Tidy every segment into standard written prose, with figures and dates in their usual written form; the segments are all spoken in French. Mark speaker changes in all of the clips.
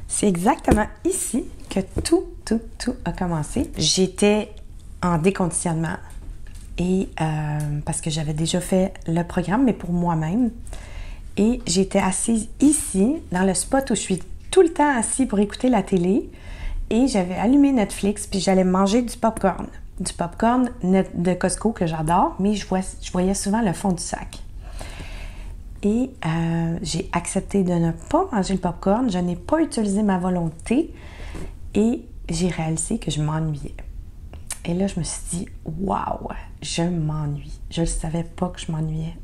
Speaker 1: C'est exactement ici que tout a commencé. J'étais en déconditionnement et parce que j'avais déjà fait le programme, mais pour moi-même. Et j'étais assise ici, dans le spot où je suis tout le temps assise pour écouter la télé. Et j'avais allumé Netflix, puis j'allais manger du popcorn. Du popcorn de Costco que j'adore, mais je voyais souvent le fond du sac. Et j'ai accepté de ne pas manger le popcorn. Je n'ai pas utilisé ma volonté et j'ai réalisé que je m'ennuyais. Et là, je me suis dit, waouh, je m'ennuie. Je ne savais pas que je m'ennuyais.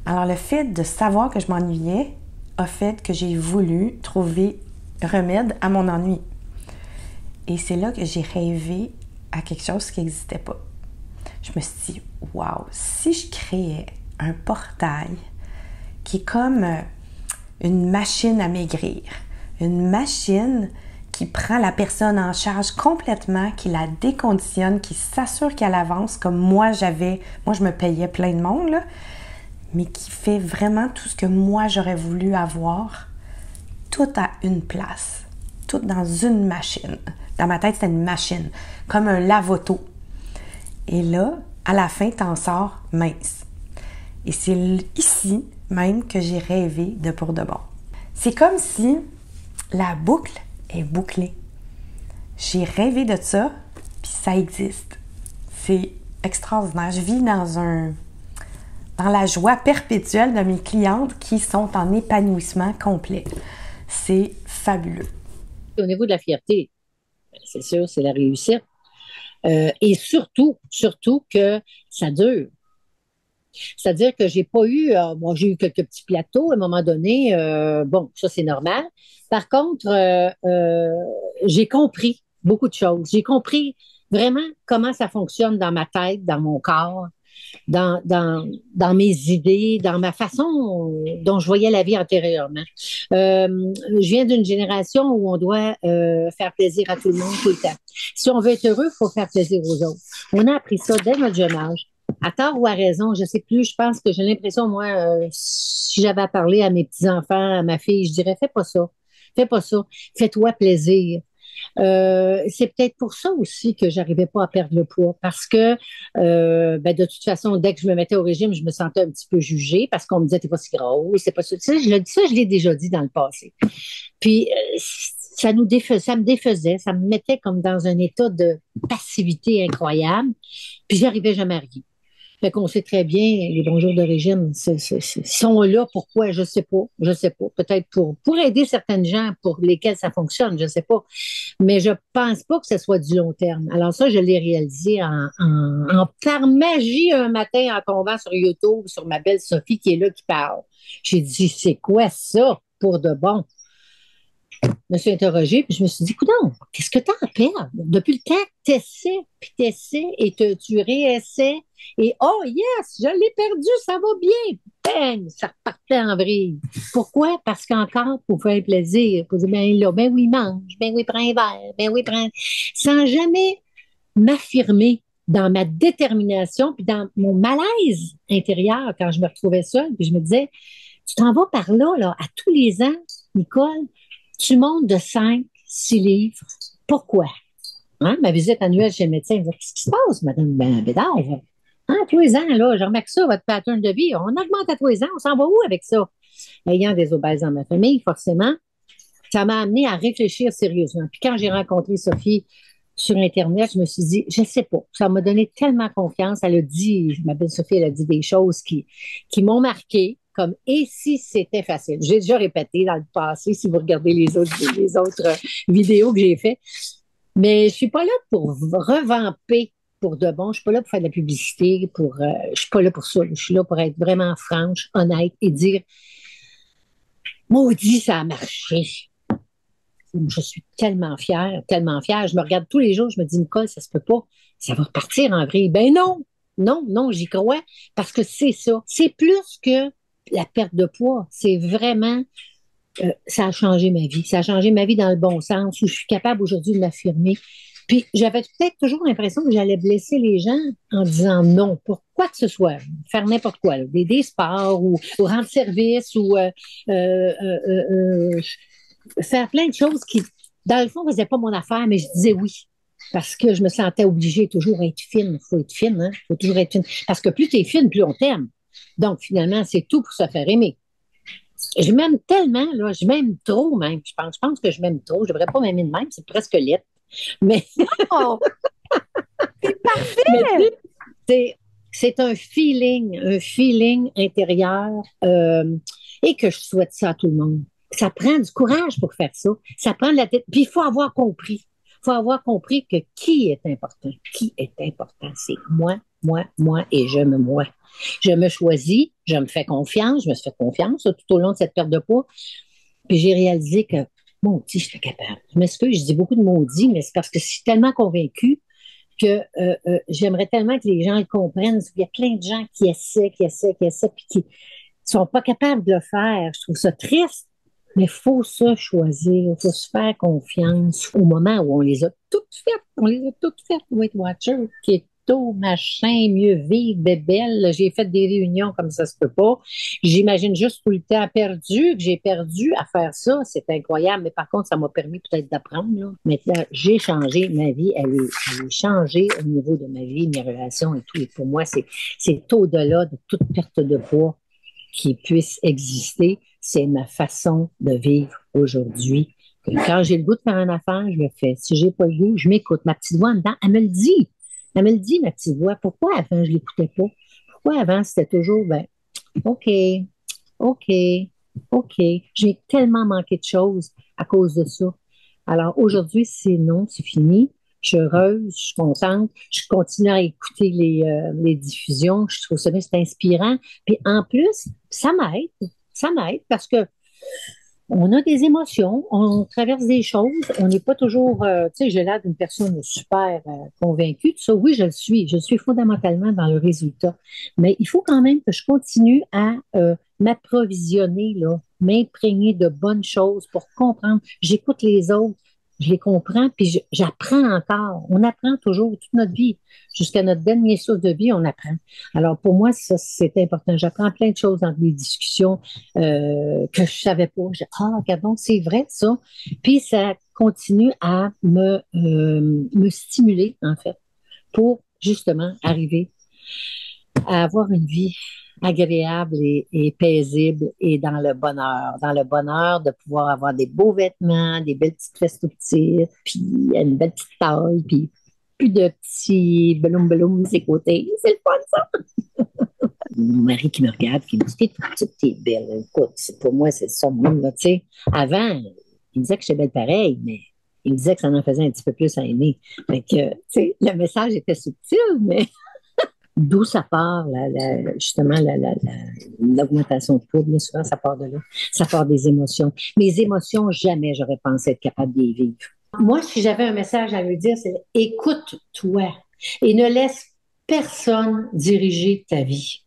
Speaker 1: Alors, le fait de savoir que je m'ennuyais a fait que j'ai voulu trouver remède à mon ennui. Et c'est là que j'ai rêvé à quelque chose qui n'existait pas. Je me suis dit, waouh, si je créais un portail qui est comme une machine à maigrir, une machine qui prend la personne en charge complètement, qui la déconditionne, qui s'assure qu'elle avance comme moi je me payais plein de monde, là, mais qui fait vraiment tout ce que moi j'aurais voulu avoir, tout à une place, tout dans une machine. Dans ma tête, c'était une machine, comme un lave-auto. Et là, à la fin, t'en sors mince. Et c'est ici même que j'ai rêvé de pour de bon. C'est comme si la boucle est bouclée. J'ai rêvé de ça, puis ça existe. C'est extraordinaire. Je vis dans la joie perpétuelle de mes clientes qui sont en épanouissement complet. C'est fabuleux.
Speaker 2: Au niveau de la fierté, c'est sûr, c'est la réussite. Et surtout que ça dure. C'est-à-dire que j'ai pas eu, bon, j'ai eu quelques petits plateaux à un moment donné. Bon, ça c'est normal. Par contre, j'ai compris beaucoup de choses. J'ai compris vraiment comment ça fonctionne dans ma tête, dans mon corps, dans mes idées, dans ma façon dont je voyais la vie antérieurement. Je viens d'une génération où on doit faire plaisir à tout le monde tout le temps. Si on veut être heureux, il faut faire plaisir aux autres. On a appris ça dès notre jeune âge. À tort ou à raison, je sais plus, je pense que j'ai l'impression, moi, si j'avais à parler à mes petits-enfants, à ma fille, je dirais, fais pas ça, fais-toi plaisir. C'est peut-être pour ça aussi que j'arrivais pas à perdre le poids parce que ben, de toute façon, dès que je me mettais au régime, je me sentais un petit peu jugée parce qu'on me disait t'es pas si grosse, c'est pas ça. Tu sais, je l'ai déjà dit dans le passé. Puis ça me défaisait, ça me mettait comme dans un état de passivité incroyable. Puis j'arrivais jamais à rien. Fait qu'on sait très bien, les bons jours de régime sont là. Pourquoi? Je sais pas. Je sais pas. Peut-être pour aider certaines gens pour lesquels ça fonctionne, je sais pas. Mais je pense pas que ce soit du long terme. Alors ça, je l'ai réalisé par magie un matin en tombant sur YouTube, sur ma belle Sophie qui est là, qui parle. J'ai dit, c'est quoi ça pour de bon? Je me suis interrogée, puis je me suis dit, coudonc, qu'est-ce que tu as à perdre? Depuis le temps que tu essaies, puis tu essaies, et tu réessaies, et oh yes, je l'ai perdu, ça va bien. Bang, ça repartait en vrille. Pourquoi? Parce qu'encore, pour faire plaisir, pour dire, ben là, ben oui, mange, ben oui, prends un verre, ben oui, prends. Sans jamais m'affirmer dans ma détermination, puis dans mon malaise intérieur quand je me retrouvais seule, puis je me disais, tu t'en vas par là, là, à tous les ans, Nicole, tu montes de 5, 6 livres. Pourquoi? Hein? Ma visite annuelle chez le médecin, il me dit, qu'est-ce qui se passe, Madame Bédard? Hein, tous les ans, là, je remarque ça, votre pattern de vie. On augmente à tous les ans, on s'en va où avec ça? Ayant des obèses dans ma famille, forcément, ça m'a amené à réfléchir sérieusement. Puis quand j'ai rencontré Sophie sur Internet, je me suis dit, je sais pas, ça m'a donné tellement confiance. Elle a dit, ma belle Sophie, elle a dit des choses qui m'ont marqué, comme et si c'était facile. J'ai déjà répété dans le passé, si vous regardez les autres vidéos que j'ai faites. Mais je suis pas là pour revamper pour de bon. Je suis pas là pour faire de la publicité. Je suis pas là pour ça. Je suis là pour être vraiment franche, honnête et dire, maudit, ça a marché. Je suis tellement fière, tellement fière. Je me regarde tous les jours, je me dis, Nicole, ça se peut pas. Ça va repartir en vrille. Ben non, non, non, j'y crois parce que c'est ça. C'est plus que la perte de poids. C'est vraiment, ça a changé ma vie. Ça a changé ma vie dans le bon sens où je suis capable aujourd'hui de m'affirmer. Puis j'avais peut-être toujours l'impression que j'allais blesser les gens en disant non pour quoi que ce soit, faire n'importe quoi, là, des sports ou rendre service ou faire plein de choses qui, dans le fond, ne faisaient pas mon affaire, mais je disais oui. Parce que je me sentais obligée toujours à être fine. Il faut être fine, hein? Il faut toujours être fine. Parce que plus tu es fine, plus on t'aime. Donc, finalement, c'est tout pour se faire aimer. Je m'aime tellement, là, je m'aime trop même. Je pense que je m'aime trop. Je ne devrais pas m'aimer de même, c'est presque laid. Mais,
Speaker 1: Oh, c'est
Speaker 2: mais tu
Speaker 1: parfait!
Speaker 2: sais, c'est un feeling intérieur et que je souhaite ça à tout le monde. Ça prend du courage pour faire ça. Ça prend de la tête. Puis il faut avoir compris. Il faut avoir compris que qui est important? Qui est important? C'est moi et je me moi. Je me choisis, je me fais confiance, je me suis fait confiance tout au long de cette perte de poids. Puis j'ai réalisé que, mon Dieu, j'étais capable. Je m'excuse, je dis beaucoup de maudits, mais c'est parce que je suis tellement convaincue que j'aimerais tellement que les gens le comprennent. Il y a plein de gens qui essaient, puis qui sont pas capables de le faire. Je trouve ça triste, mais il faut se choisir, il faut se faire confiance au moment où on les a toutes faites. On les a toutes faites, Weight Watcher, keto, machin, mieux vivre, bébelle. J'ai fait des réunions comme ça se peut pas. J'imagine juste tout le temps perdu que j'ai perdu à faire ça. C'est incroyable, mais par contre, ça m'a permis peut-être d'apprendre. Là. Maintenant, j'ai changé ma vie. Elle est changée au niveau de ma vie, mes relations et tout. Et pour moi, c'est au-delà de toute perte de poids qui puisse exister, c'est ma façon de vivre aujourd'hui. Quand j'ai le goût de faire une affaire, je le fais. Si j'ai pas le goût, je m'écoute. Ma petite voix en dedans, elle me le dit. Elle me le dit, ma petite voix. Pourquoi avant, je l'écoutais pas? Pourquoi avant, c'était toujours, ben, OK, OK, OK. J'ai tellement manqué de choses à cause de ça. Alors aujourd'hui, c'est non, c'est fini. Je suis heureuse, je suis contente. Je continue à écouter les diffusions. Je trouve ça bien, c'est inspirant. Puis en plus, ça m'aide. Ça m'aide parce que on a des émotions, on traverse des choses, on n'est pas toujours, tu sais, j'ai l'air d'une personne super convaincue de ça. Oui, je le suis fondamentalement dans le résultat. Mais il faut quand même que je continue à m'approvisionner, là, m'imprégner de bonnes choses pour comprendre. J'écoute les autres, je les comprends, puis j'apprends encore. On apprend toujours toute notre vie. Jusqu'à notre dernier souffle de vie, on apprend. Alors, pour moi, ça, c'est important. J'apprends plein de choses dans les discussions que je savais pas. Ah, regardons, c'est vrai ça. Puis ça continue à me stimuler, en fait, pour justement arriver à avoir une vie agréable et paisible et dans le bonheur de pouvoir avoir des beaux vêtements, des belles petites fesses tout petites, puis une belle petite taille, puis plus de petits bloum ses côtés. C'est le fun, ça! Mon mari qui me regarde, qui me dit, t'es toute petite, t'es belle. Écoute, pour moi, c'est ça, même, là, tu sais. Avant, il me disait que j'étais belle pareil, mais il me disait que ça en faisait un petit peu plus à aimer. Fait que, tu sais, le message était subtil, mais d'où ça part, justement, l'augmentation de poids, bien souvent, ça part de là. Ça part des émotions. Mes émotions, jamais j'aurais pensé être capable de les vivre. Moi, si j'avais un message à lui dire, c'est écoute-toi et ne laisse personne diriger ta vie.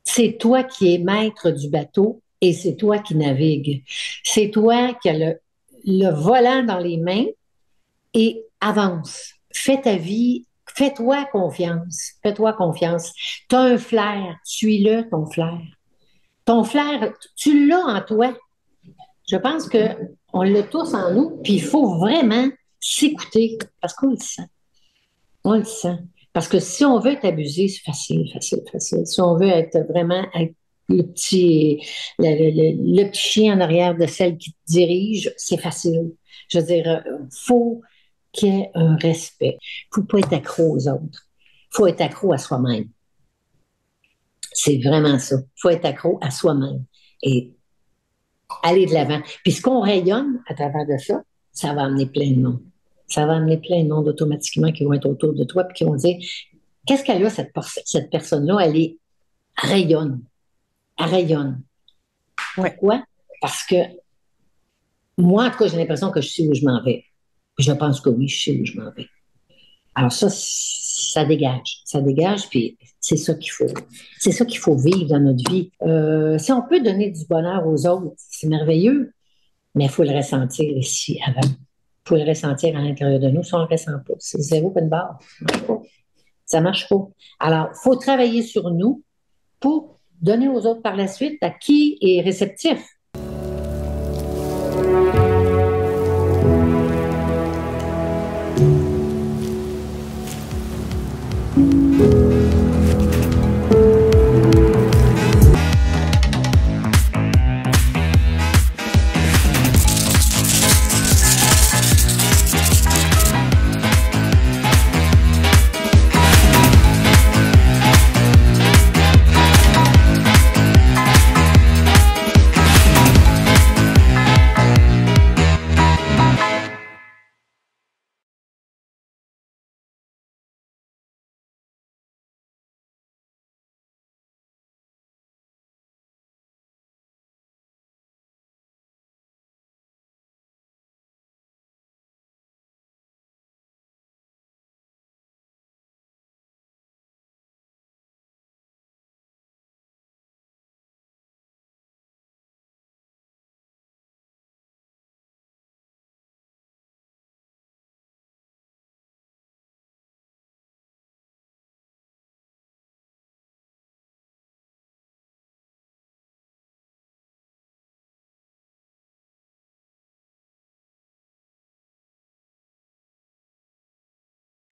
Speaker 2: C'est toi qui es maître du bateau et c'est toi qui navigue. C'est toi qui as le volant dans les mains et avance. Fais ta vie, fais-toi confiance. Fais-toi confiance. Tu as un flair, suis-le, ton flair. Ton flair, tu l'as en toi. Je pense qu'on l'a tous en nous, puis il faut vraiment s'écouter parce qu'on le sent. On le sent. Parce que si on veut être abusé, c'est facile, facile, facile. Si on veut être vraiment être le petit chien en arrière de celle qui te dirige, c'est facile. Je veux dire, faut qu'il y ait un respect. Faut pas être accro aux autres. Faut être accro à soi-même. C'est vraiment ça. Faut être accro à soi-même et aller de l'avant. Puis ce qu'on rayonne à travers de ça, ça va amener plein de monde. Ça va amener plein de monde automatiquement qui vont être autour de toi et qui vont dire qu'est-ce qu'elle a, cette personne-là? Elle rayonne. Elle rayonne.
Speaker 1: Ouais.
Speaker 2: Pourquoi? Parce que moi, en tout cas, j'ai l'impression que je sais où je m'en vais. Je pense que oui, je sais où je m'en vais. Alors ça dégage. Ça dégage, puis c'est ça qu'il faut. C'est ça qu'il faut vivre dans notre vie. Si on peut donner du bonheur aux autres, c'est merveilleux, mais il faut le ressentir ici avant. Il faut le ressentir à l'intérieur de nous. Si on ne le ressent pas, c'est zéro pas de barre. Ça marche pas. Ça marche pas. Alors, il faut travailler sur nous pour donner aux autres par la suite à qui est réceptif.